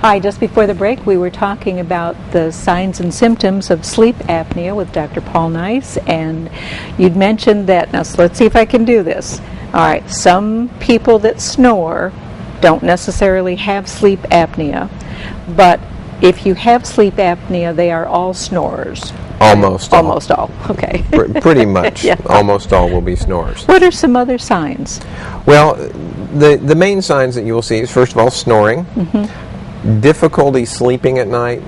Hi, just before the break we were talking about the signs and symptoms of sleep apnea with Dr. Paul Neis, and you'd mentioned that, now so let's see if I can do this. All right, some people that snore don't necessarily have sleep apnea, but if you have sleep apnea, they are all snorers. Almost all. Almost all, okay. Pretty much. Yeah. Almost all will be snorers. What are some other signs? Well, the main signs that you will see is, first of all, snoring, difficulty sleeping at night,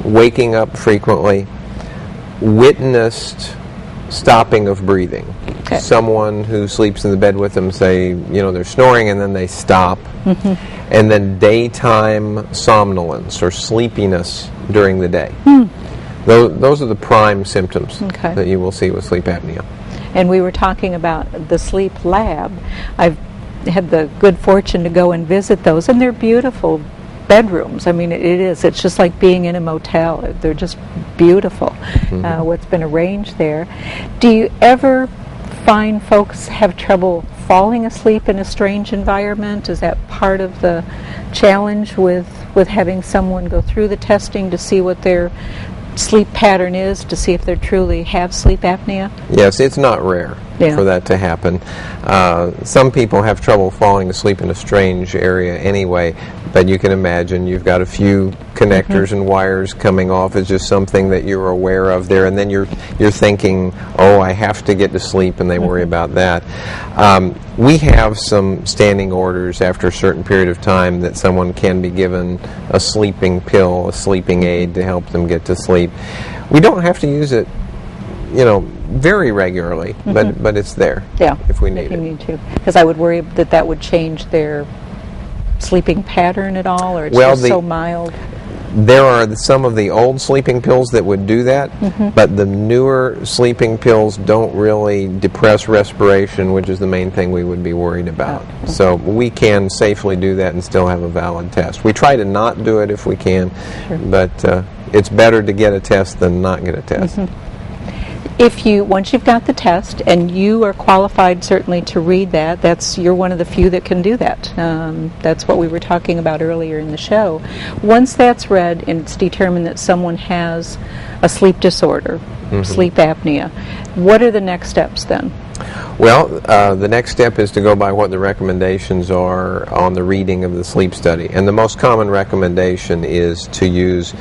waking up frequently, witnessed stopping of breathing. Okay. Someone who sleeps in the bed with them say, they're snoring and then they stop. And then daytime somnolence or sleepiness during the day. Those are the prime symptoms that you will see with sleep apnea. And we were talking about the sleep lab. I've had the good fortune to go and visit those, and they're beautiful bedrooms. I mean, it's just like being in a motel. They're just beautiful, what's been arranged there. Do you ever find folks have trouble falling asleep in a strange environment? Is that part of the challenge with having someone go through the testing to see what their sleep pattern is, to see if they truly have sleep apnea? Yes, it's not rare for that to happen. Some people have trouble falling asleep in a strange area anyway, but you can imagine you've got a few connectors and wires coming off. It's just something that you're aware of there, and then you're thinking, oh, I have to get to sleep, and they worry about that. We have some standing orders after a certain period of time that someone can be given a sleeping pill, a sleeping aid to help them get to sleep. We don't have to use it, very regularly, but it's there if we need it. Need to, because I would worry that would change their sleeping pattern at all, or it's just so mild. There are some of the old sleeping pills that would do that, but the newer sleeping pills don't really depress respiration, which is the main thing we would be worried about. So we can safely do that and still have a valid test. We try to not do it if we can, but it's better to get a test than not get a test. Once you've got the test, and you are qualified certainly to read that, you're one of the few that can do that. That's what we were talking about earlier in the show. Once that's read and it's determined that someone has a sleep disorder, sleep apnea, what are the next steps then? Well, the next step is to go by what the recommendations are on the reading of the sleep study. And the most common recommendation is to use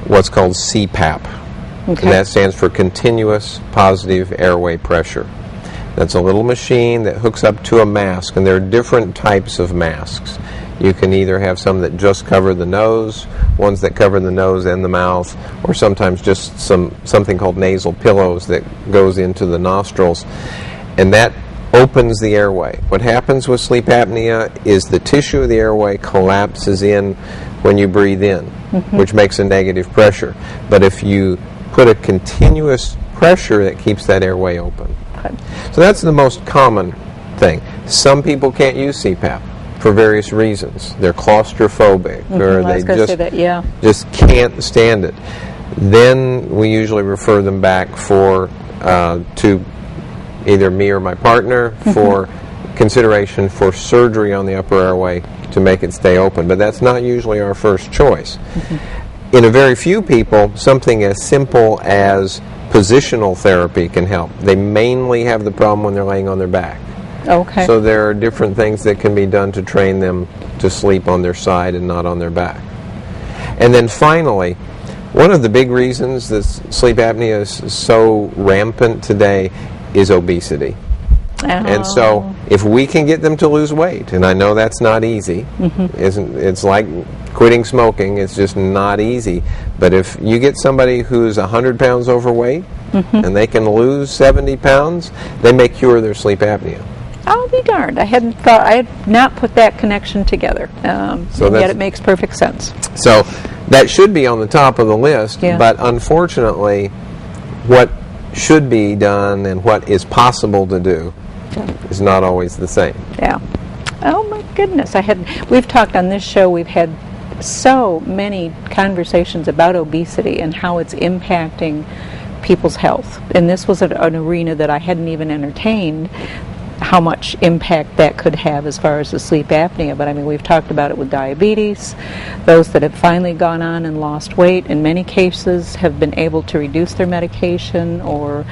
what's called CPAP. And that stands for Continuous Positive Airway Pressure. That's a little machine that hooks up to a mask, and there are different types of masks. You can either have some that just cover the nose, ones that cover the nose and the mouth, or sometimes just something called nasal pillows that goes into the nostrils, and that opens the airway. What happens with sleep apnea is the tissue of the airway collapses in when you breathe in, which makes a negative pressure. But if you put a continuous pressure, that keeps that airway open. So that's the most common thing. Some people can't use CPAP for various reasons. They're claustrophobic, or they just can't stand it. Then we usually refer them back to either me or my partner for consideration for surgery on the upper airway to make it stay open. But that's not usually our first choice. In a very few people, something as simple as positional therapy can help. They mainly have the problem when they're laying on their back. So there are different things that can be done to train them to sleep on their side and not on their back. And then finally, one of the big reasons that sleep apnea is so rampant today is obesity. And so if we can get them to lose weight, and I know that's not easy, it's like quitting smoking, it's just not easy, but if you get somebody who's 100 pounds overweight and they can lose 70 pounds, they may cure their sleep apnea. I'll be darned. I had not put that connection together, and yet it makes perfect sense. So that should be on the top of the list, but unfortunately what should be done and what is possible to do is not always the same. Oh my goodness. We've talked on this show, we've had so many conversations about obesity and how it's impacting people's health. And this was an arena that I hadn't even entertained. how much impact that could have as far as the sleep apnea. But I mean, we've talked about it with diabetes. Those that have finally gone on and lost weight, in many cases, have been able to reduce their medication, or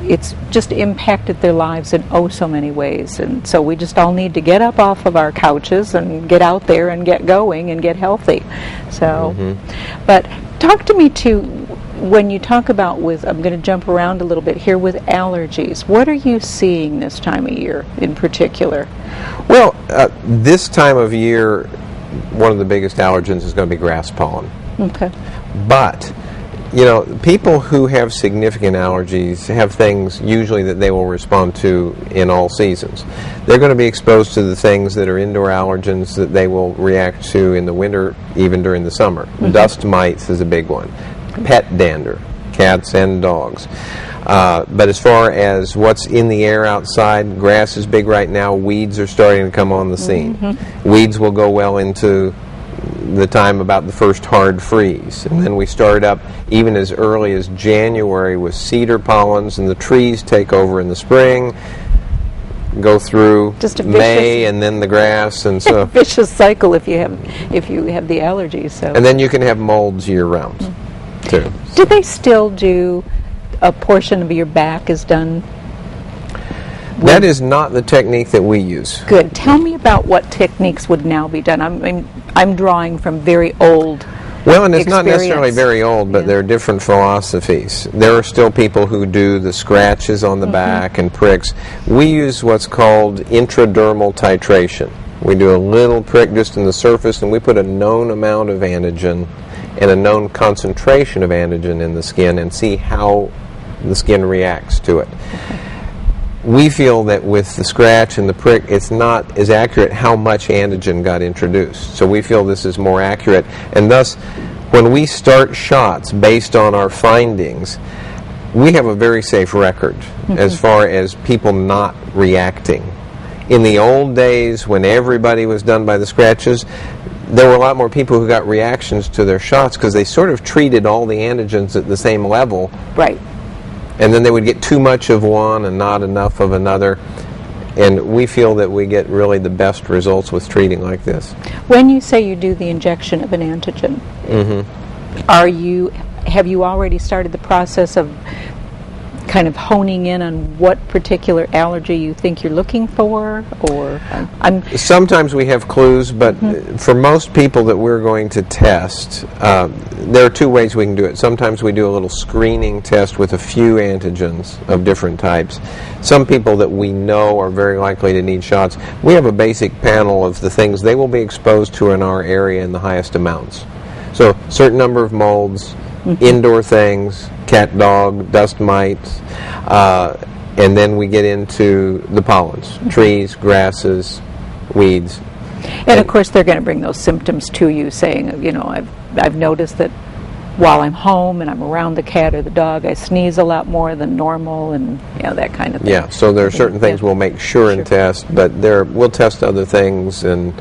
it's just impacted their lives in so many ways. And so we just all need to get up off of our couches and get out there and get going and get healthy. So, but talk to me too. When you talk about I'm going to jump around a little bit here with allergies. What are you seeing this time of year in particular? Well, this time of year, one of the biggest allergens is going to be grass pollen. Okay. But, people who have significant allergies have things usually that they will respond to in all seasons. They're going to be exposed to the things that are indoor allergens that they will react to in the winter, even during the summer. Dust mites is a big one. Pet dander, cats and dogs. But as far as what's in the air outside, grass is big right now. Weeds are starting to come on the scene. Weeds will go well into the time about the first hard freeze. And then we start up even as early as January with cedar pollens, and the trees take over in the spring, go through May, and then the grass, and so vicious cycle if you have the allergies. So, and then you can have molds year round. Too. Do they still do a portion of your back is done? That is not the technique that we use. Good. Tell me about what techniques would now be done. I'm drawing from very old. Well, and it's not necessarily very old, but there are different philosophies. There are still people who do the scratches on the back and pricks. We use what's called intradermal titration. We do a little prick just in the surface, and we put a known amount of antigen and a known concentration of antigen in the skin and see how the skin reacts to it. We feel that with the scratch and the prick, it's not as accurate how much antigen got introduced. So we feel this is more accurate. And thus, when we start shots based on our findings, we have a very safe record as far as people not reacting. In the old days, when everybody was done by the scratches, there were a lot more people who got reactions to their shots because they sort of treated all the antigens at the same level. Right. And then they would get too much of one and not enough of another. And we feel that we get really the best results with treating like this. When you say you do the injection of an antigen, have you already started the process of kind of honing in on what particular allergy you think you're looking for, or sometimes we have clues, but for most people that we're going to test, there are two ways we can do it. Sometimes we do a little screening test with a few antigens of different types. Some people that we know are very likely to need shots, we have a basic panel of the things they will be exposed to in our area in the highest amounts. So certain number of molds, indoor things, cat, dog, dust mites, and then we get into the pollens, trees, grasses, weeds. And of course they're going to bring those symptoms to you, saying, I've noticed that while I'm home and I'm around the cat or the dog, I sneeze a lot more than normal, and that kind of thing. Yeah, so there are certain things we'll make sure and test, but we'll test other things and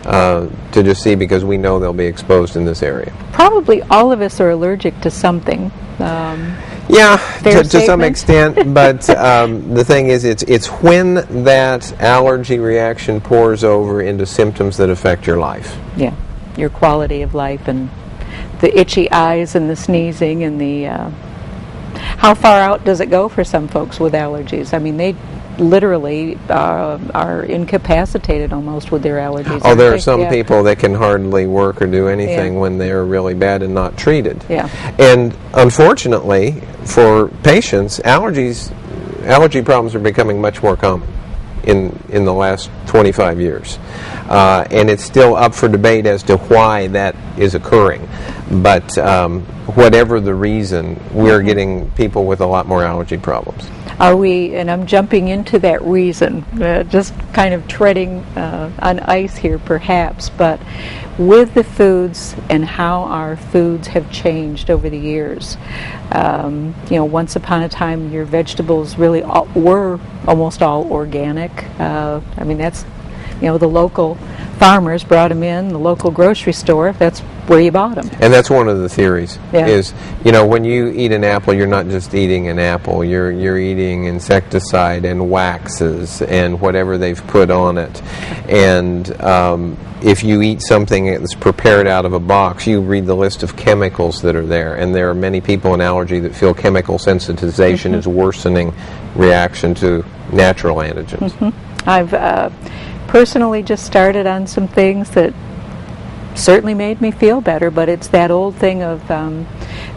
to just see, because we know they'll be exposed in this area. Probably all of us are allergic to something. To some extent, but the thing is, it's when that allergy reaction pours over into symptoms that affect your life. Yeah, your quality of life, and the itchy eyes and the sneezing and the... how far out does it go for some folks with allergies? I mean, they literally are incapacitated almost with their allergies. Oh, there are some people that can hardly work or do anything when they're really bad and not treated. Yeah. And unfortunately, for patients, allergy problems are becoming much more common in the last 25 years. And it's still up for debate as to why that is occurring. But whatever the reason, we're getting people with a lot more allergy problems. Are we, and I'm jumping into that reason, just kind of treading on ice here perhaps, but with the foods and how our foods have changed over the years. Once upon a time your vegetables really were almost all organic. That's the local farmers brought them in, the local grocery store, that's where you bought them. And that's one of the theories, Yeah. is, when you eat an apple, you're not just eating an apple, you're eating insecticide and waxes and whatever they've put on it. And if you eat something that's prepared out of a box, you read the list of chemicals that are there, and there are many people in allergy that feel chemical sensitization is worsening reaction to natural antigens. I've personally just started on some things that certainly made me feel better, but it's that old thing of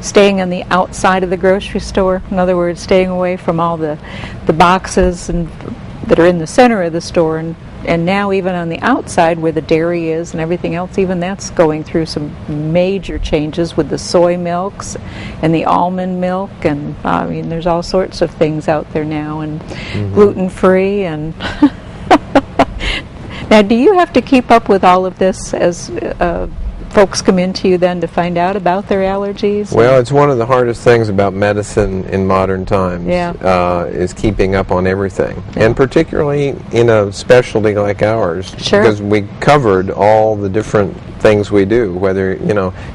staying on the outside of the grocery store. In other words, staying away from all the boxes that are in the center of the store, and now even on the outside where the dairy is and everything else, even that's going through some major changes with the soy milks and the almond milk, and there's all sorts of things out there now, and gluten-free and Now, do you have to keep up with all of this as folks come into you then to find out about their allergies? Well, it's one of the hardest things about medicine in modern times, is keeping up on everything. Yeah. And particularly in a specialty like ours, Sure. because we covered all the different things we do, whether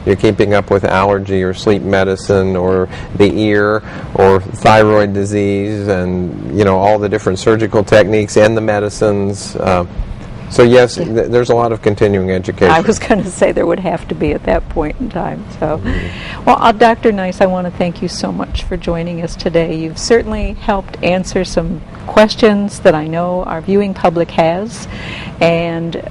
you're keeping up with allergy or sleep medicine or the ear or thyroid disease, and all the different surgical techniques and the medicines. So yes, there's a lot of continuing education. I was going to say there would have to be at that point in time. So, well, Dr. Neis, I want to thank you so much for joining us today. You've certainly helped answer some questions that I know our viewing public has. And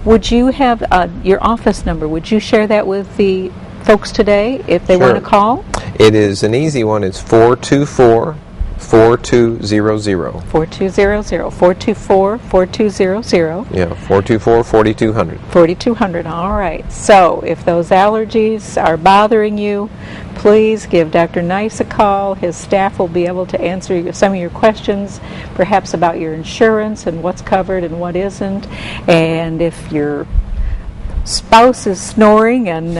would you have your office number? Would you share that with the folks today if they want to call? It is an easy one. It's 424-4200. 4200. 424-4200. Yeah, 424-4200. 4200. All right. So if those allergies are bothering you, please give Dr. Neis a call. His staff will be able to answer some of your questions, perhaps about your insurance and what's covered and what isn't. And if your spouse is snoring and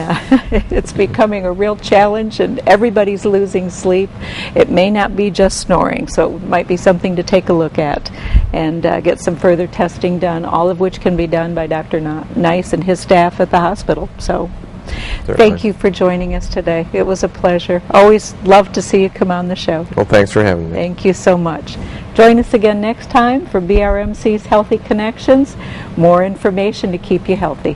it's becoming a real challenge and everybody's losing sleep, it may not be just snoring, so it might be something to take a look at and get some further testing done, all of which can be done by Dr. Neis and his staff at the hospital. So thank you for joining us today. It was a pleasure. Always love to see you come on the show. Well, thanks for having me. Thank you so much. Join us again next time for BRMC's Healthy Connections. More information to keep you healthy.